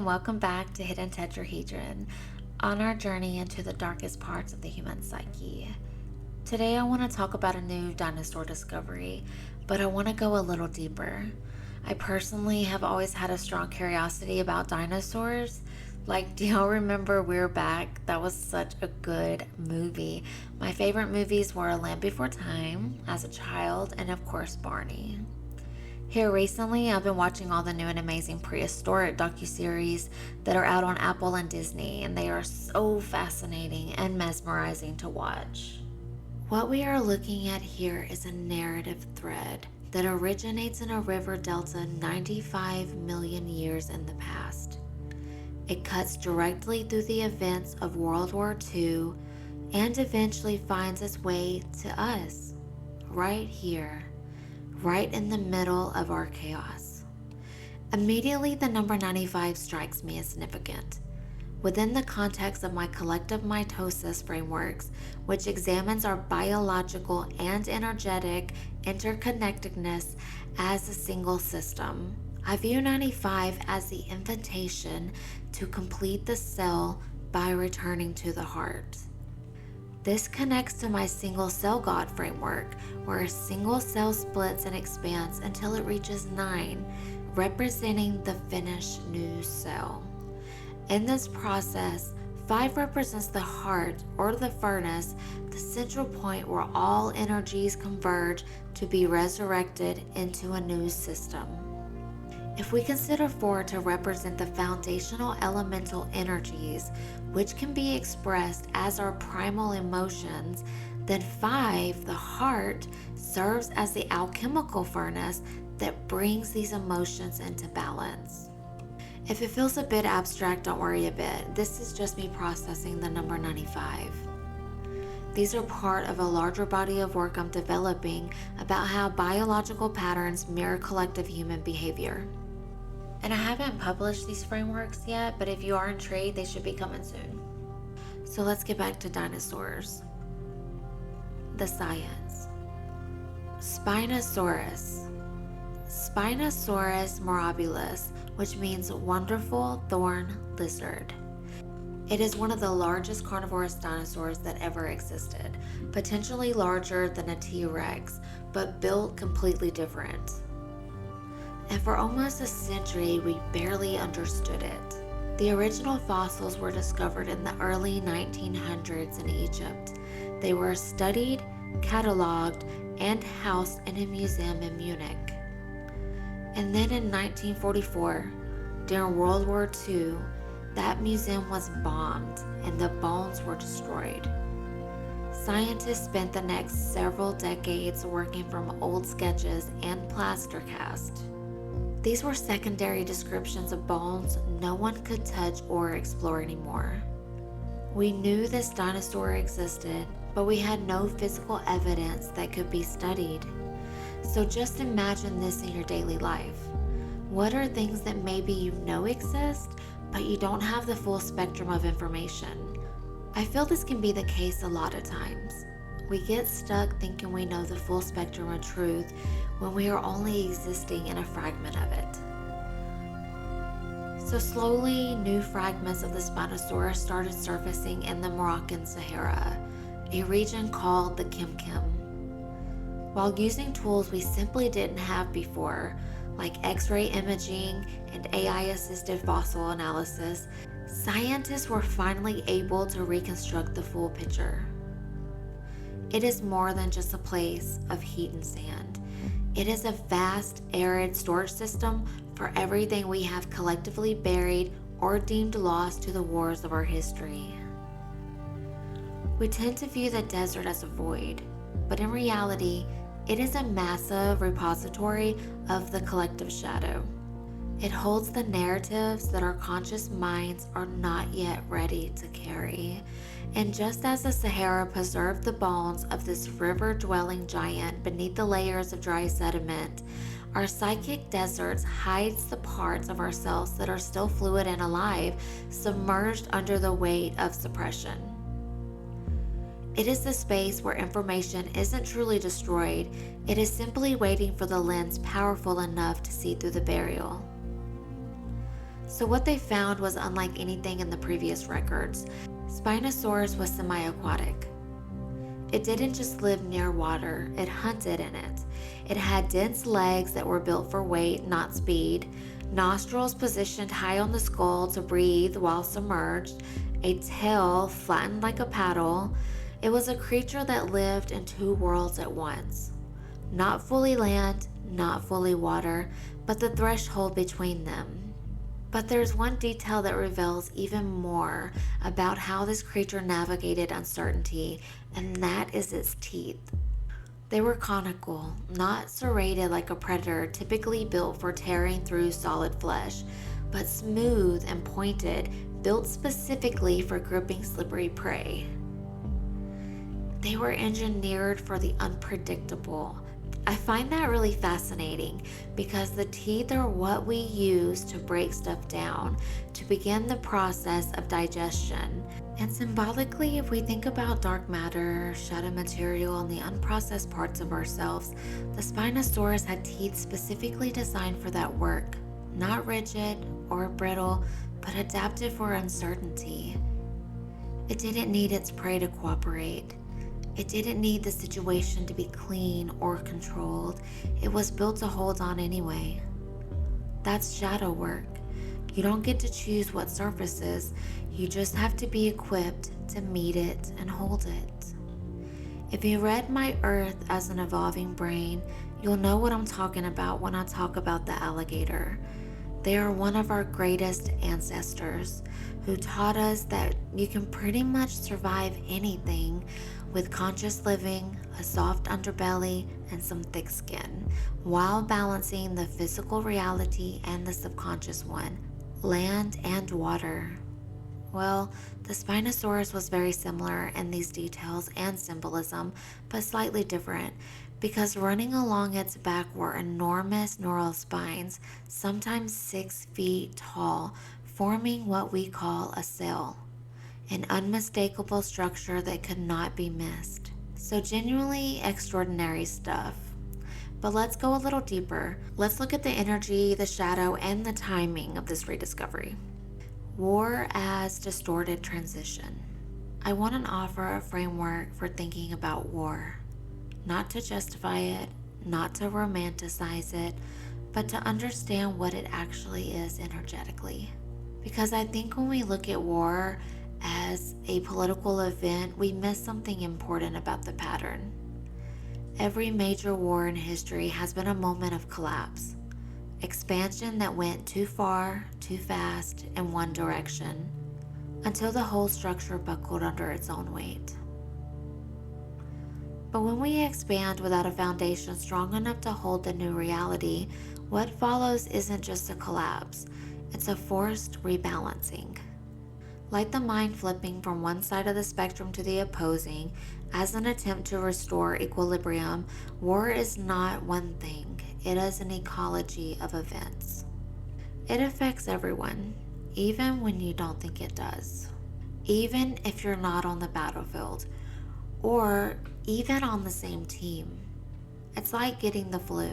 welcome back to Hidden Tetrahedron on our journey into the darkest parts of the human psyche. Today I want to talk about a new dinosaur discovery, but I want to go a little deeper. I personally have always had a strong curiosity about dinosaurs. Do y'all remember We're Back? That was such a good movie. My favorite movies were A Land Before Time as a child, and of course Barney. Here recently, I've been watching all the new and amazing prehistoric docuseries that are out on Apple and Disney, and they are so fascinating and mesmerizing to watch. What we are looking at here is a narrative thread that originates in a river delta 95 million years in the past. It cuts directly through the events of World War II and eventually finds its way to us, right here. Right in the middle of our chaos. Immediately, the number 95 strikes me as significant. Within the context of my collective mitosis frameworks, which examines our biological and energetic interconnectedness as a single system, I view 95 as the invitation to complete the cell by returning to the heart. This connects to my single cell God framework, where a single cell splits and expands until it reaches 9, representing the finished new cell. In this process, 5 represents the heart or the furnace, the central point where all energies converge to be resurrected into a new system. If we consider 4 to represent the foundational elemental energies, which can be expressed as our primal emotions, then 5, the heart, serves as the alchemical furnace that brings these emotions into balance. If it feels a bit abstract, don't worry a bit. This is just me processing the number 95. These are part of a larger body of work I'm developing about how biological patterns mirror collective human behavior. And I haven't published these frameworks yet, but if you are intrigued, they should be coming soon. So let's get back to dinosaurs. The science. Spinosaurus. Spinosaurus mirabilis, which means wonderful thorn lizard. It is one of the largest carnivorous dinosaurs that ever existed, potentially larger than a T-Rex, but built completely different. And for almost a century, we barely understood it. The original fossils were discovered in the early 1900s in Egypt. They were studied, cataloged, and housed in a museum in Munich. And then in 1944, during World War II, that museum was bombed and the bones were destroyed. Scientists spent the next several decades working from old sketches and plaster cast. These were secondary descriptions of bones no one could touch or explore anymore. We knew this dinosaur existed, but we had no physical evidence that could be studied. So just imagine this in your daily life. What are things that maybe you know exist, but you don't have the full spectrum of information? I feel this can be the case a lot of times. We get stuck thinking we know the full spectrum of truth when we are only existing in a fragment of it. So slowly, new fragments of the Spinosaurus started surfacing in the Moroccan Sahara, a region called the Kim. While using tools we simply didn't have before, like X-ray imaging and AI-assisted fossil analysis, scientists were finally able to reconstruct the full picture. It is more than just a place of heat and sand. It is a vast, arid storage system for everything we have collectively buried or deemed lost to the wars of our history. We tend to view the desert as a void, but in reality, it is a massive repository of the collective shadow. It holds the narratives that our conscious minds are not yet ready to carry. And just as the Sahara preserved the bones of this river-dwelling giant beneath the layers of dry sediment, our psychic deserts hides the parts of ourselves that are still fluid and alive, submerged under the weight of suppression. It is the space where information isn't truly destroyed, it is simply waiting for the lens powerful enough to see through the burial. So what they found was unlike anything in the previous records. Spinosaurus was semi-aquatic. It didn't just live near water, it hunted in it. It had dense legs that were built for weight, not speed, nostrils positioned high on the skull to breathe while submerged, a tail flattened like a paddle. It was a creature that lived in two worlds at once. Not fully land, not fully water, but the threshold between them. But there's one detail that reveals even more about how this creature navigated uncertainty, and that is its teeth. They were conical, not serrated like a predator typically built for tearing through solid flesh, but smooth and pointed, built specifically for gripping slippery prey. They were engineered for the unpredictable. I find that really fascinating because the teeth are what we use to break stuff down, to begin the process of digestion. And symbolically, if we think about dark matter, shadow material, and the unprocessed parts of ourselves, the Spinosaurus had teeth specifically designed for that work. Not rigid or brittle, but adapted for uncertainty. It didn't need its prey to cooperate. It didn't need the situation to be clean or controlled. It was built to hold on anyway. That's shadow work. You don't get to choose what surfaces. You just have to be equipped to meet it and hold it. If you read My Earth as an Evolving Brain, you'll know what I'm talking about when I talk about the alligator. They are one of our greatest ancestors who taught us that you can pretty much survive anything with conscious living, a soft underbelly, and some thick skin, while balancing the physical reality and the subconscious one, land and water. Well, the Spinosaurus was very similar in these details and symbolism, but slightly different, because running along its back were enormous neural spines, sometimes 6 feet tall, forming what we call a cell, an unmistakable structure that could not be missed. So genuinely extraordinary stuff. But let's go a little deeper. Let's look at the energy, the shadow, and the timing of this rediscovery. War as distorted transition. I want to offer a framework for thinking about war. Not to justify it, not to romanticize it, but to understand what it actually is energetically. Because I think when we look at war as a political event, we miss something important about the pattern. Every major war in history has been a moment of collapse. Expansion that went too far, too fast, in one direction, until the whole structure buckled under its own weight. But when we expand without a foundation strong enough to hold the new reality, what follows isn't just a collapse, it's a forced rebalancing. Like the mind flipping from one side of the spectrum to the opposing as an attempt to restore equilibrium, war is not one thing, it is an ecology of events. It affects everyone, even when you don't think it does. Even if you're not on the battlefield, or even on the same team. It's like getting the flu.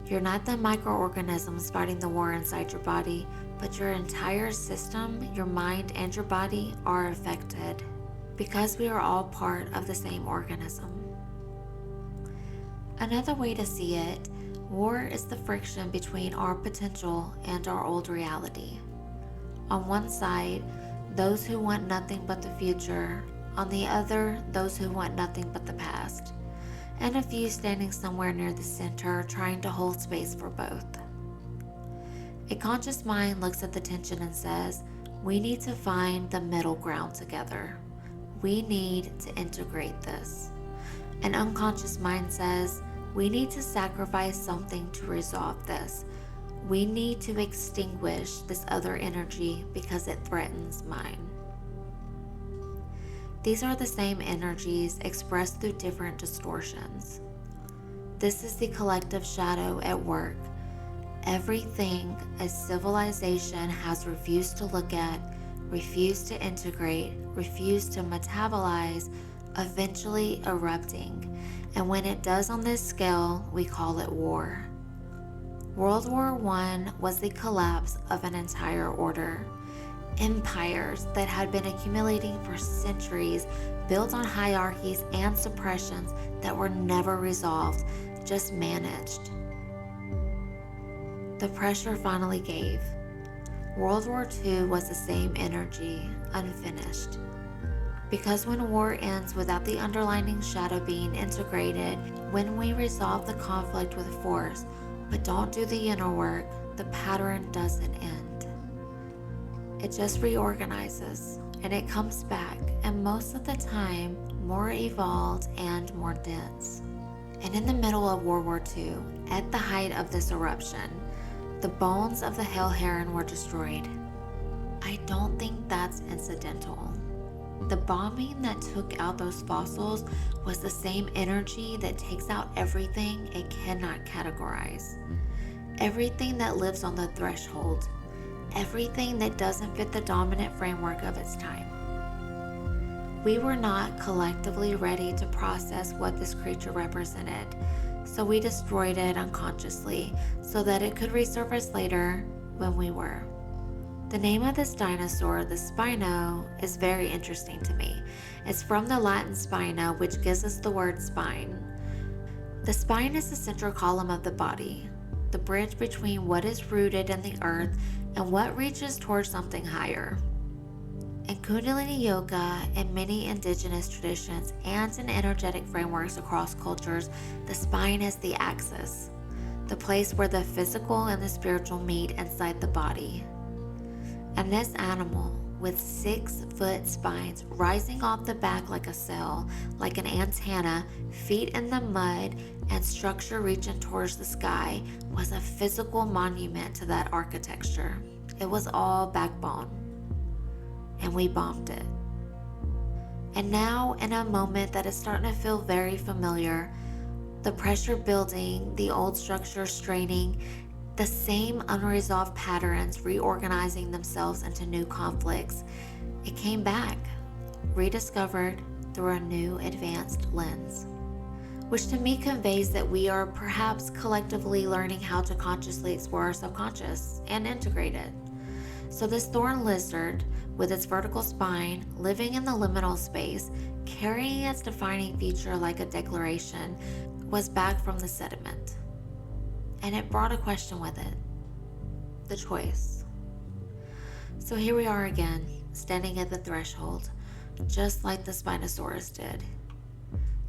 You're not the microorganisms fighting the war inside your body, but your entire system, your mind, and your body are affected because we are all part of the same organism. Another way to see it, war is the friction between our potential and our old reality. On one side, those who want nothing but the future. On the other, those who want nothing but the past. And a few standing somewhere near the center trying to hold space for both. A conscious mind looks at the tension and says, we need to find the middle ground together. We need to integrate this. An unconscious mind says, we need to sacrifice something to resolve this. We need to extinguish this other energy because it threatens mine. These are the same energies expressed through different distortions. This is the collective shadow at work. Everything a civilization has refused to look at, refused to integrate, refused to metabolize, eventually erupting. And when it does on this scale, we call it war. World War I was the collapse of an entire order. Empires that had been accumulating for centuries, built on hierarchies and suppressions that were never resolved, just managed. The pressure finally gave. World War II was the same energy, unfinished. Because when war ends without the underlying shadow being integrated, when we resolve the conflict with force, but don't do the inner work, the pattern doesn't end. It just reorganizes, and it comes back, and most of the time, more evolved and more dense. And in the middle of World War II, at the height of this eruption, the bones of the Hell-Heron were destroyed. I don't think that's incidental. The bombing that took out those fossils was the same energy that takes out everything it cannot categorize. Everything that lives on the threshold. Everything that doesn't fit the dominant framework of its time. We were not collectively ready to process what this creature represented, so we destroyed it unconsciously so that it could resurface later when we were. The name of this dinosaur, the Spino, is very interesting to me. It's from the Latin spina, which gives us the word spine. The spine is the central column of the body, the bridge between what is rooted in the earth and what reaches towards something higher. In Kundalini Yoga and many indigenous traditions and in energetic frameworks across cultures, the spine is the axis, the place where the physical and the spiritual meet inside the body. And this animal, with 6-foot spines rising off the back like a cell, like an antenna, feet in the mud, and structure reaching towards the sky, was a physical monument to that architecture. It was all backbone. And we bombed it. And now, in a moment that is starting to feel very familiar, the pressure building, the old structure straining, the same unresolved patterns reorganizing themselves into new conflicts, it came back, rediscovered through a new advanced lens, which to me conveys that we are perhaps collectively learning how to consciously explore our subconscious and integrate it. So this thorn lizard, with its vertical spine, living in the liminal space, carrying its defining feature like a declaration, was back from the sediment. And it brought a question with it. The choice. So here we are again, standing at the threshold, just like the Spinosaurus did.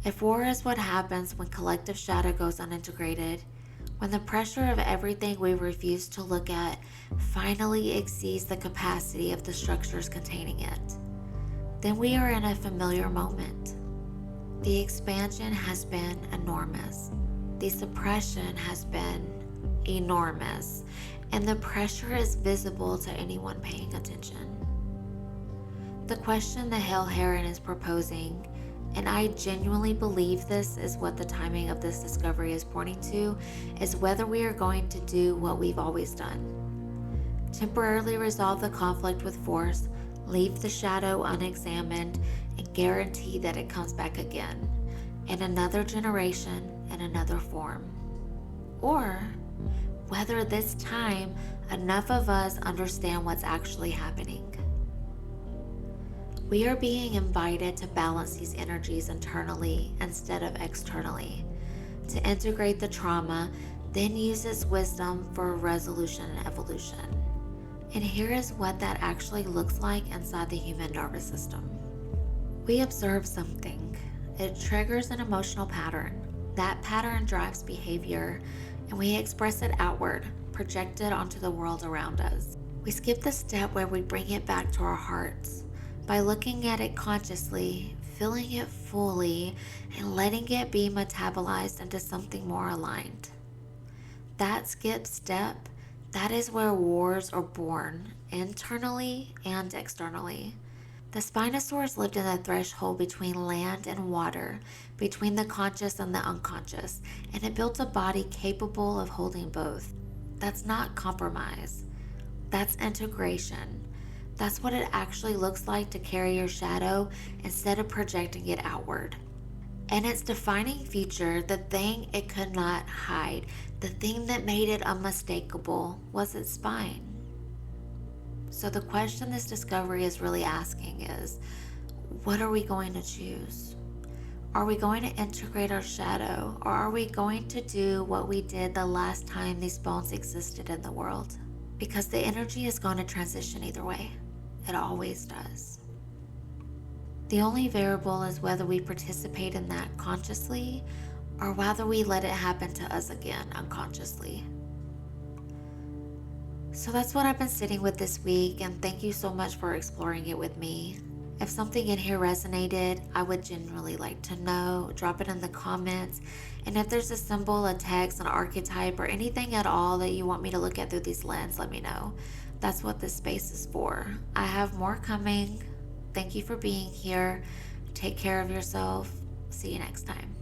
If war is what happens when collective shadow goes unintegrated, when the pressure of everything we refuse to look at finally exceeds the capacity of the structures containing it, then we are in a familiar moment. The expansion has been enormous. The suppression has been enormous, and the pressure is visible to anyone paying attention. The question the Hell-Heron is proposing, and I genuinely believe this is what the timing of this discovery is pointing to, is whether we are going to do what we've always done. Temporarily resolve the conflict with force, leave the shadow unexamined, and guarantee that it comes back again, in another generation, in another form. Or whether this time enough of us understand what's actually happening. We are being invited to balance these energies internally instead of externally, to integrate the trauma, then use its wisdom for resolution and evolution. And here is what that actually looks like inside the human nervous system. We observe something. It triggers an emotional pattern. That pattern drives behavior, and we express it outward, project it onto the world around us. We skip the step where we bring it back to our hearts by looking at it consciously, feeling it fully, and letting it be metabolized into something more aligned. That skip step, that is where wars are born, internally and externally. The Spinosaurus lived in the threshold between land and water, between the conscious and the unconscious, and it built a body capable of holding both. That's not compromise. That's integration. That's what it actually looks like to carry your shadow instead of projecting it outward. And its defining feature, the thing it could not hide, the thing that made it unmistakable, was its spine. So the question this discovery is really asking is, what are we going to choose? Are we going to integrate our shadow, or are we going to do what we did the last time these bones existed in the world? Because the energy is going to transition either way. It always does. The only variable is whether we participate in that consciously or whether we let it happen to us again unconsciously. So that's what I've been sitting with this week, and thank you so much for exploring it with me. If something in here resonated, I would genuinely like to know. Drop it in the comments. And if there's a symbol, a text, an archetype, or anything at all that you want me to look at through these lenses, let me know. That's what this space is for. I have more coming. Thank you for being here. Take care of yourself. See you next time.